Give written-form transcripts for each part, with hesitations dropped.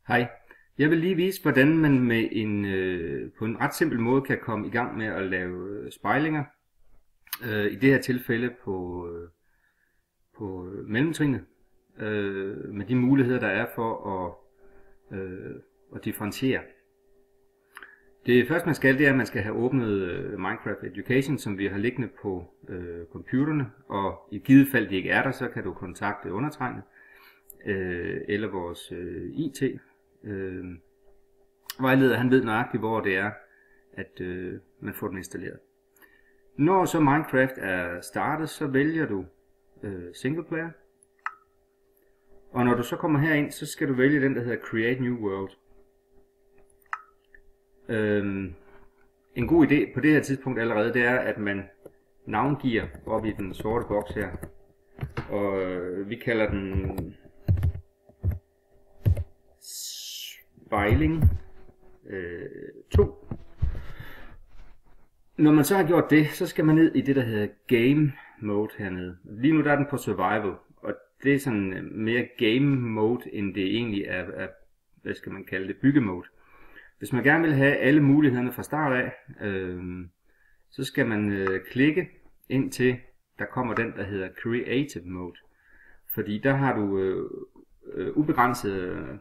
Hej, jeg vil lige vise, hvordan man med på en ret simpel måde kan komme i gang med at lave spejlinger. I det her tilfælde på mellemtrinnet, med de muligheder, der er for at differentiere. Det første man skal, det er, at man skal have åbnet Minecraft Education, som vi har liggende på computerne, og i givet fald de ikke er der, så kan du kontakte undertegnet eller vores IT vejleder. Han ved nøjagtigt, hvor det er, at man får den installeret. Når så Minecraft er startet, så vælger du single player, og når du så kommer herind, så skal du vælge den, der hedder Create New World. En god idé på det her tidspunkt allerede, det er, at man navngiver op i den sorte boks her, og vi kalder den spejling 2. Når man så har gjort det, så skal man ned i det, der hedder Game Mode hernede. Lige nu der er den på Survival, og det er sådan mere Game Mode, end det egentlig er hvad skal man kalde det, byggemode. Hvis man gerne vil have alle mulighederne fra start af, så skal man klikke ind til, der kommer den, der hedder Creative Mode. Fordi der har du ubegrænsede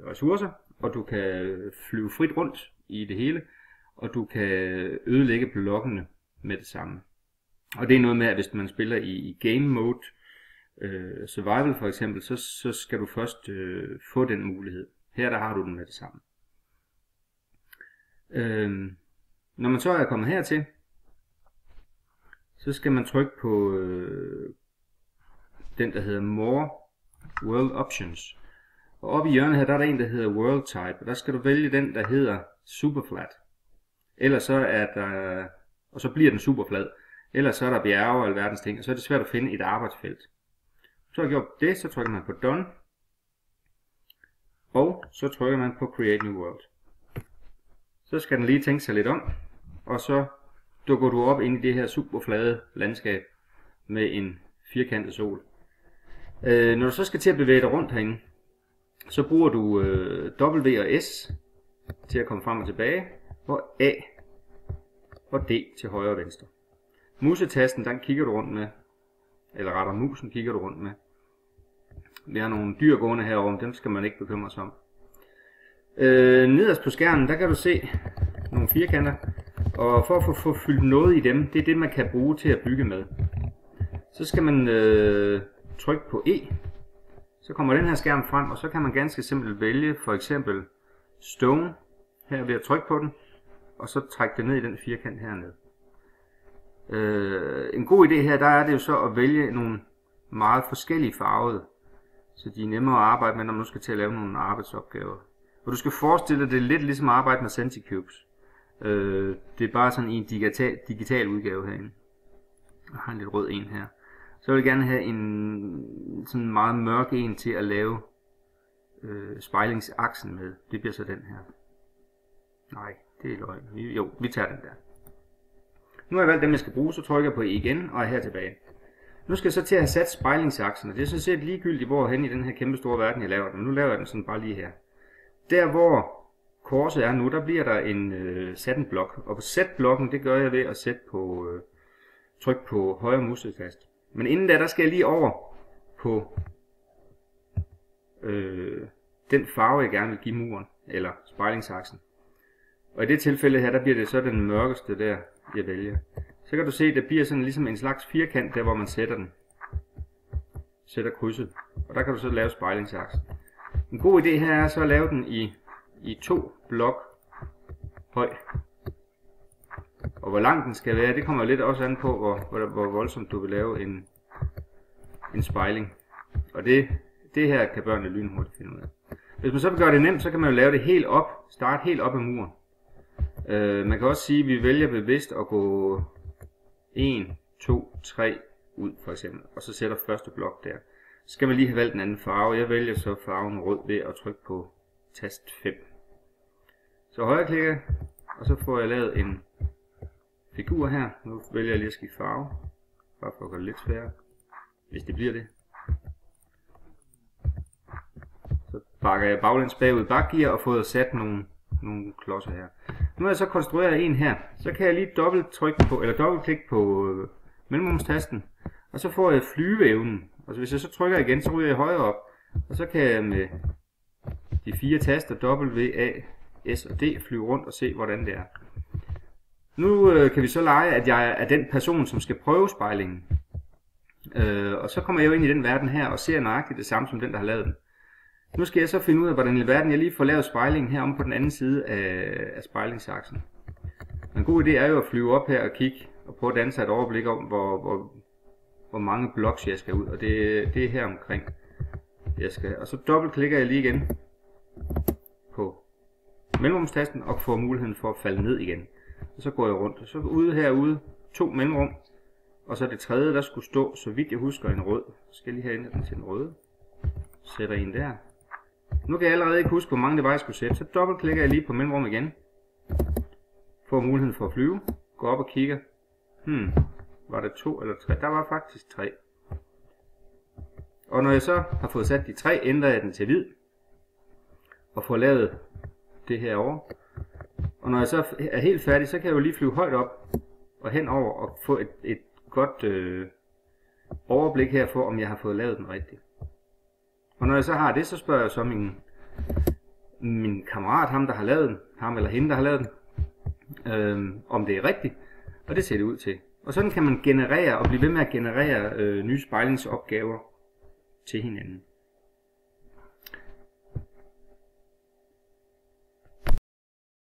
ressourcer, og du kan flyve frit rundt i det hele, og du kan ødelægge blokkene med det samme. Og det er noget med, at hvis man spiller i Game Mode, Survival for eksempel, så skal du først få den mulighed. Her der har du den med det samme. Når man så er kommet hertil, så skal man trykke på den, der hedder More World Options. Og oppe i hjørnet her, der er der en, der hedder World Type, og der skal du vælge den, der hedder Superflat. Ellers så er der, og så bliver den superflad. Ellers så er der bjerge og alverdens ting, og så er det svært at finde et arbejdsfelt. Så har jeg gjort det, så trykker man på Done, og så trykker man på Create New World. Så skal den lige tænke sig lidt om, og så dukker du op ind i det her superflade landskab med en firkantet sol. Når du så skal til at bevæge dig rundt herinde, så bruger du W og S til at komme frem og tilbage, og A og D til højre og venstre. Musetasten, den kigger du rundt med, eller rettere musen kigger du rundt med. Vi har nogle dyr gående herovre, dem skal man ikke bekymre sig om. Nederst på skærmen, der kan du se nogle firkanter, og for at få fyldt noget i dem, det er det man kan bruge til at bygge med. Så skal man trykke på E, så kommer den her skærm frem, og så kan man ganske simpelt vælge for eksempel Stone her ved at trykke på den, og så trække det ned i den firkant hernede. En god idé her, der er det jo så at vælge nogle meget forskellige farvede, så de er nemmere at arbejde med, når man nu skal til at lave nogle arbejdsopgaver. Og du skal forestille dig det lidt ligesom at arbejde med Centicubes. Det er bare sådan en digital udgave herinde. Jeg har en lidt rød en her. Så vil jeg gerne have en sådan meget mørk en til at lave spejlingsaksen med. Det bliver så den her. Nej, det er løgn. Jo, vi tager den der. Nu har jeg valgt dem, jeg skal bruge, så trykker jeg på E igen og er her tilbage. Nu skal jeg så til at have sat spejlingsaksen, og det er så set ligegyldigt, hvor hen i den her kæmpe store verden jeg laver den. Nu laver jeg den sådan bare lige her. Der hvor korset er nu, der bliver der sat en blok, og på sæt-blokken, det gør jeg ved at trykke på højre musetast. Men inden da, der skal jeg lige over på den farve, jeg gerne vil give muren, eller spejlingsaksen. Og i det tilfælde her, der bliver det så den mørkeste der, jeg vælger. Så kan du se, der bliver sådan ligesom en slags firkant der, hvor man sætter den. Sætter krydset. Og der kan du så lave spejlingsaksen. En god idé her er så at lave den i 2 blok høj. Og hvor lang den skal være, det kommer lidt også an på, hvor voldsomt du vil lave en spejling. Og det her kan børnene lynhurtigt finde ud af. Hvis man så vil gøre det nemt, så kan man jo lave det helt op, starte helt op ad muren. Man kan også sige, at vi vælger bevidst at gå 1, 2, 3 ud for eksempel, og så sætter første blok der. Så skal man lige have valgt en anden farve. Jeg vælger så farven rød ved at trykke på tast 5. Så højreklikker, og så får jeg lavet en figur her. Nu vælger jeg lige at skifte farve, bare for at gøre det lidt sværere, hvis det bliver det. Så bakker jeg baglæns bagud bakgear og fået sat nogle klodser her. Nu har jeg så konstrueret en her, så kan jeg lige dobbeltklikke på mellemrumstasten, og så får jeg flyveevnen. Og så hvis jeg så trykker igen, så ryger jeg højere op, og så kan jeg med de 4 taster W, A, S og D flyve rundt og se hvordan det er. Nu kan vi så lege, at jeg er den person, som skal prøve spejlingen. Og så kommer jeg jo ind i den verden her og ser nøjagtigt det samme som den, der har lavet den. Nu skal jeg så finde ud af, hvordan i verden jeg lige får lavet spejlingen her om på den anden side af spejlingsaksen. En god idé er jo at flyve op her og kigge og prøve at danne sig et overblik om, hvor mange blocks jeg skal ud. Og det er her omkring. Og så dobbeltklikker jeg lige igen på mellemrumstasten og får muligheden for at falde ned igen. Og så går jeg rundt. Og så herude 2 mellemrum. Og så det tredje, der skulle stå, så vidt jeg husker, en rød. Så skal jeg lige have ændret den til en rød. Sætter en der. Nu kan jeg allerede ikke huske, hvor mange det var, jeg skulle sætte. Så dobbeltklikker jeg lige på mellemrum igen. Får muligheden for at flyve. Går op og kigger. Var der 2 eller 3? Der var faktisk 3. Og når jeg så har fået sat de 3, ændrer jeg den til hvid. Og får lavet det her over. Og når jeg så er helt færdig, så kan jeg jo lige flyve højt op og henover og få et godt overblik her for, om jeg har fået lavet den rigtigt. Og når jeg så har det, så spørger jeg så min kammerat, ham der har lavet den, ham eller hende der har lavet den, om det er rigtigt. Og det ser det ud til. Og sådan kan man generere og blive ved med at generere nye spejlingsopgaver til hinanden.